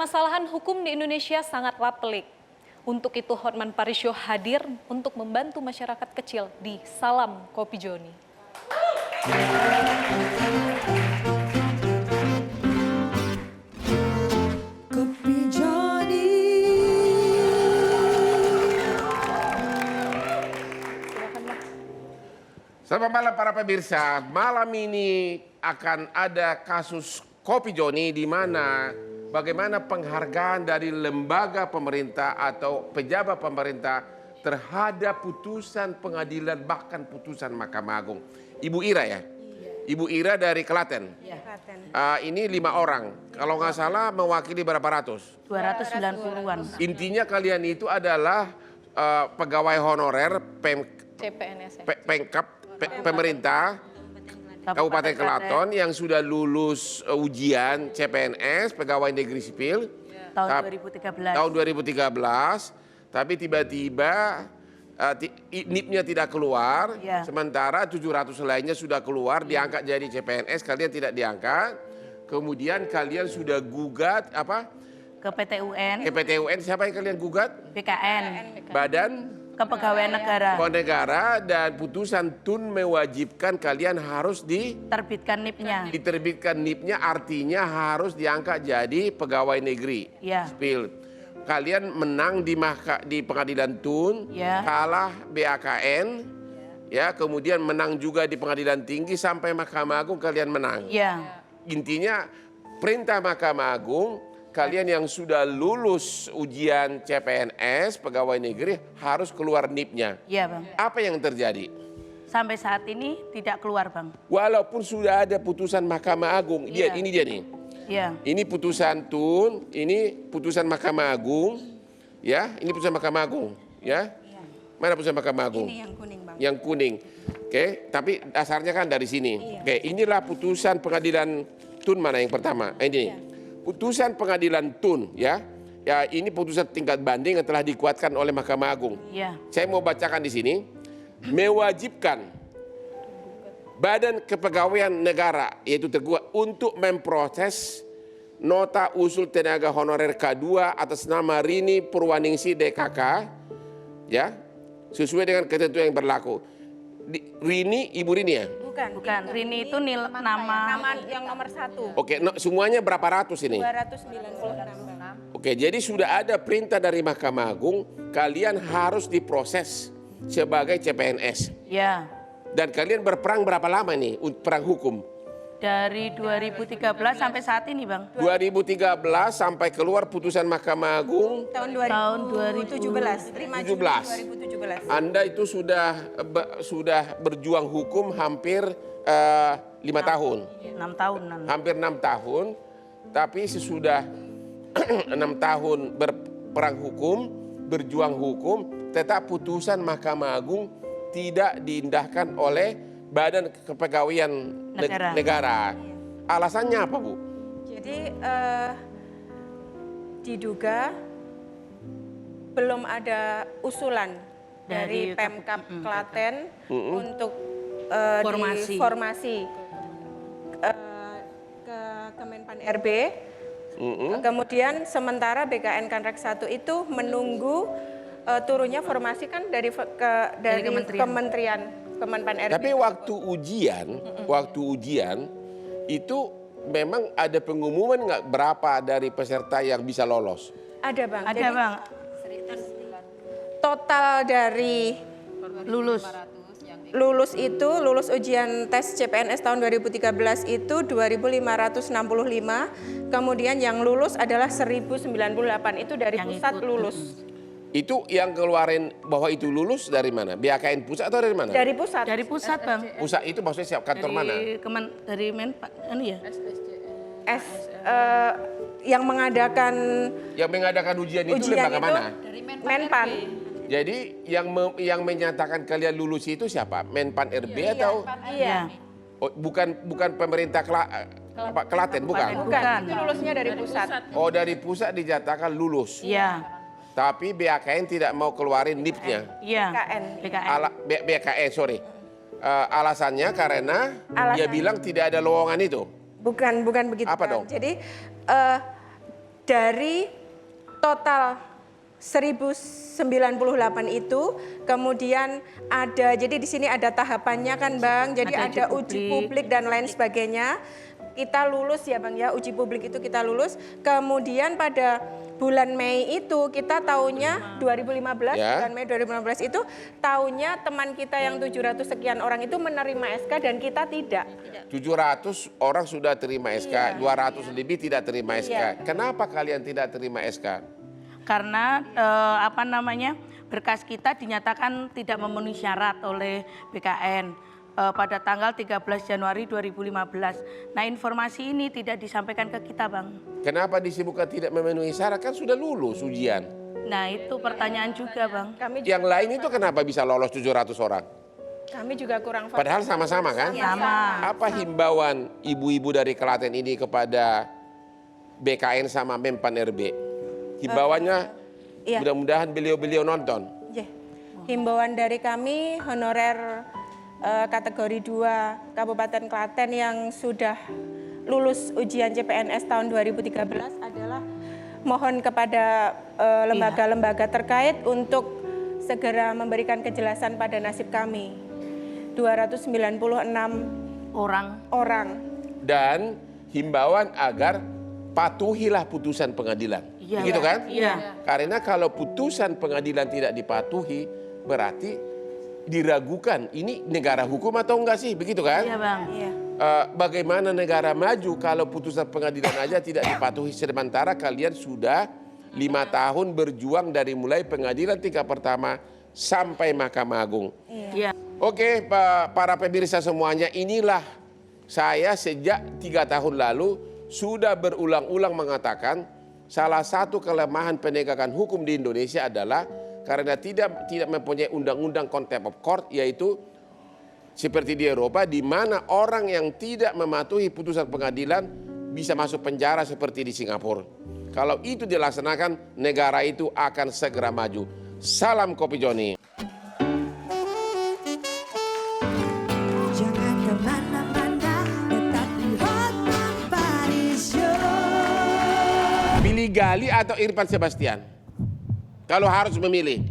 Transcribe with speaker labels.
Speaker 1: Permasalahan hukum di Indonesia sangatlah pelik. Untuk itu Hotman Parisio hadir untuk membantu masyarakat kecil di Salam Kopi Joni.
Speaker 2: Kopi Joni.
Speaker 3: Selamat malam para pemirsa. Malam ini akan ada kasus Kopi Joni di mana bagaimana penghargaan dari lembaga pemerintah atau pejabat pemerintah terhadap putusan pengadilan bahkan putusan Mahkamah Agung. Ibu Ira ya? Ibu Ira dari Klaten.
Speaker 2: Ya, Klaten.
Speaker 3: Ini 5 orang. Kalau nggak salah mewakili berapa ratus?
Speaker 4: 290-an.
Speaker 3: Intinya kalian itu adalah pegawai honorer
Speaker 1: CPNS.
Speaker 3: pemerintah Kabupaten Klaten yang sudah lulus ujian CPNS, pegawai negeri sipil,
Speaker 4: Tahun 2013.
Speaker 3: tahun 2013, tapi tiba-tiba NIP-nya tidak keluar,
Speaker 4: Ya.
Speaker 3: sementara 700 lainnya sudah keluar, diangkat jadi CPNS, kalian tidak diangkat, kemudian kalian sudah gugat apa?
Speaker 4: Ke PT UN,
Speaker 3: Ke PT UN, siapa yang kalian gugat?
Speaker 4: BKN,
Speaker 3: Badan
Speaker 4: Kepegawaian Negara.
Speaker 3: Negara, dan putusan TUN mewajibkan kalian harus
Speaker 4: Terbitkan NIP-nya.
Speaker 3: diterbitkan NIP-nya, artinya harus diangkat jadi pegawai negeri
Speaker 4: Ya.
Speaker 3: sipil. Kalian menang di pengadilan TUN,
Speaker 4: Ya.
Speaker 3: kalah BAKN, ya, kemudian menang juga di pengadilan tinggi sampai Mahkamah Agung kalian menang.
Speaker 4: Ya.
Speaker 3: Intinya perintah Mahkamah Agung, kalian yang sudah lulus ujian CPNS pegawai negeri harus keluar NIP-nya.
Speaker 4: Ya, Bang.
Speaker 3: Apa yang terjadi?
Speaker 4: Sampai saat ini tidak keluar, Bang.
Speaker 3: Walaupun sudah ada putusan Mahkamah Agung,
Speaker 4: Iya.
Speaker 3: ini dia nih.
Speaker 4: Ya.
Speaker 3: Ini putusan TUN, ini putusan Mahkamah Agung, ya. Ini putusan Mahkamah Agung, ya. Mana putusan Mahkamah Agung?
Speaker 2: Ini yang kuning, Bang.
Speaker 3: Yang kuning. Oke, tapi dasarnya kan dari sini. Oke, inilah putusan pengadilan TUN mana yang pertama? Ini. Putusan pengadilan TUN, ya. Ya, ini putusan tingkat banding yang telah dikuatkan oleh Mahkamah Agung.
Speaker 4: Ya.
Speaker 3: Saya mau bacakan di sini. Mewajibkan Badan Kepegawaian Negara, yaitu tergugat, untuk memproses nota usul tenaga honorer K2 atas nama Rini Purwaningsi DKK, ya, sesuai dengan ketentuan yang berlaku. Rini, Ibu Rini ya?
Speaker 4: Bukan. Rini itu nama
Speaker 2: yang nomor 1.
Speaker 3: Oke, semuanya berapa ratus ini?
Speaker 2: 296.
Speaker 3: Oke, jadi sudah ada perintah dari Mahkamah Agung, kalian harus diproses sebagai CPNS.
Speaker 4: Ya.
Speaker 3: Dan kalian berperang berapa lama nih, perang hukum?
Speaker 4: Dari 2013 sampai saat ini, Bang.
Speaker 3: 2013 sampai keluar putusan Mahkamah Agung
Speaker 2: Tahun
Speaker 4: Tahun
Speaker 2: 2017. 5 Juli
Speaker 3: 17.
Speaker 2: 2017.
Speaker 3: Anda itu sudah berjuang hukum hampir 5 tahun.
Speaker 4: 6 tahun.
Speaker 3: Hampir 6 tahun, tapi sesudah 6 tahun berperang hukum, berjuang hukum, tetap putusan Mahkamah Agung tidak diindahkan oleh Badan Kepegawaian Negara. Alasannya apa, Bu?
Speaker 2: Jadi diduga belum ada usulan dari Pemkab Klaten untuk formasi ke Kemenpan RB. Kemudian sementara BKN Kanrek 1 itu menunggu turunnya formasi kan dari Kementerian Kemenpan RB.
Speaker 3: Tapi waktu ujian itu memang ada pengumuman nggak berapa dari peserta yang bisa lolos?
Speaker 2: Ada, Bang.
Speaker 4: Ada,
Speaker 2: Jadi,
Speaker 4: Bang.
Speaker 2: total dari lulus ujian tes CPNS tahun 2013 itu 2.565, kemudian yang lulus adalah 1.098, itu dari pusat lulus.
Speaker 3: Itu yang keluarin bahwa itu lulus dari mana? BAKN pusat atau dari mana?
Speaker 2: Dari pusat.
Speaker 4: Dari pusat, Bang.
Speaker 3: Pusat itu maksudnya siap kantor mana?
Speaker 4: Dari Menpan, ini ya?
Speaker 2: Yang mengadakan
Speaker 3: ujian itu
Speaker 2: ujian
Speaker 3: lembaga
Speaker 2: itu
Speaker 3: mana?
Speaker 2: Menpan.
Speaker 3: Jadi yang menyatakan kalian lulus itu siapa? Menpan RB atau
Speaker 2: Iya.
Speaker 3: bukan pemerintah Klaten, bukan?
Speaker 2: Bukan, itu lulusnya dari pusat.
Speaker 3: Oh, dari pusat dinyatakan lulus.
Speaker 4: Iya.
Speaker 3: Tapi BAKN tidak mau keluarin NIP-nya.
Speaker 4: Iya.
Speaker 2: BKN.
Speaker 3: BKN, sorry. Alasannya karena dia bilang tidak ada lowongan itu.
Speaker 2: Bukan begitu.
Speaker 3: Apa
Speaker 2: Bang.
Speaker 3: dong?
Speaker 2: Jadi dari total 1098 itu, kemudian ada, jadi di sini ada tahapannya kan Bang, jadi ada uji publik dan lain sebagainya. Kita lulus ya Bang ya, uji publik itu kita lulus. Kemudian pada bulan Mei itu kita tahunya 2015, bulan Mei 2015 itu tahunya teman kita yang 700 sekian orang itu menerima SK dan kita tidak.
Speaker 3: 700 orang sudah terima SK, 200 lebih tidak terima SK.
Speaker 2: Iya.
Speaker 3: Kenapa kalian tidak terima SK?
Speaker 4: Karena berkas kita dinyatakan tidak memenuhi syarat oleh BKN. Pada tanggal 13 Januari 2015. Nah, informasi ini tidak disampaikan ke kita, Bang.
Speaker 3: Kenapa disebutkan tidak memenuhi syarat? Kan sudah lulus ujian.
Speaker 4: Nah, itu pertanyaan juga, Bang.
Speaker 3: Yang lain itu kenapa bisa lolos 700 orang?
Speaker 2: Kami juga kurang
Speaker 3: Padahal sama-sama kan?
Speaker 4: Sama.
Speaker 3: Apa himbauan ibu-ibu dari Klaten ini kepada BKN sama Menpan RB? Himbauannya mudah-mudahan beliau-beliau nonton.
Speaker 2: Himbauan dari kami honorer kategori 2 Kabupaten Klaten yang sudah lulus ujian CPNS tahun 2013 adalah mohon kepada lembaga-lembaga terkait untuk segera memberikan kejelasan pada nasib kami. 296 orang.
Speaker 3: Dan himbauan agar patuhilah putusan pengadilan. Begitu kan?
Speaker 4: Iya.
Speaker 3: Karena kalau putusan pengadilan tidak dipatuhi berarti diragukan ini negara hukum atau enggak sih, begitu kan?
Speaker 4: Iya Bang.
Speaker 2: Iya.
Speaker 3: Bagaimana negara maju kalau putusan pengadilan aja tidak dipatuhi, sementara kalian sudah 5 tahun berjuang dari mulai pengadilan tingkat pertama sampai Mahkamah Agung.
Speaker 4: Iya.
Speaker 3: Oke, para pemirsa semuanya, inilah saya sejak 3 tahun lalu sudah berulang-ulang mengatakan salah satu kelemahan penegakan hukum di Indonesia adalah karena tidak mempunyai undang-undang contempt of court, yaitu seperti di Eropa di mana orang yang tidak mematuhi putusan pengadilan bisa masuk penjara seperti di Singapura. Kalau itu dilaksanakan, negara itu akan segera maju. Salam Kopi Joni.
Speaker 5: Jangan kemana-mana, tetap di Hotman Paris Show.
Speaker 3: Pilih Gali atau Irfan Sebastian? Kalau harus memilih.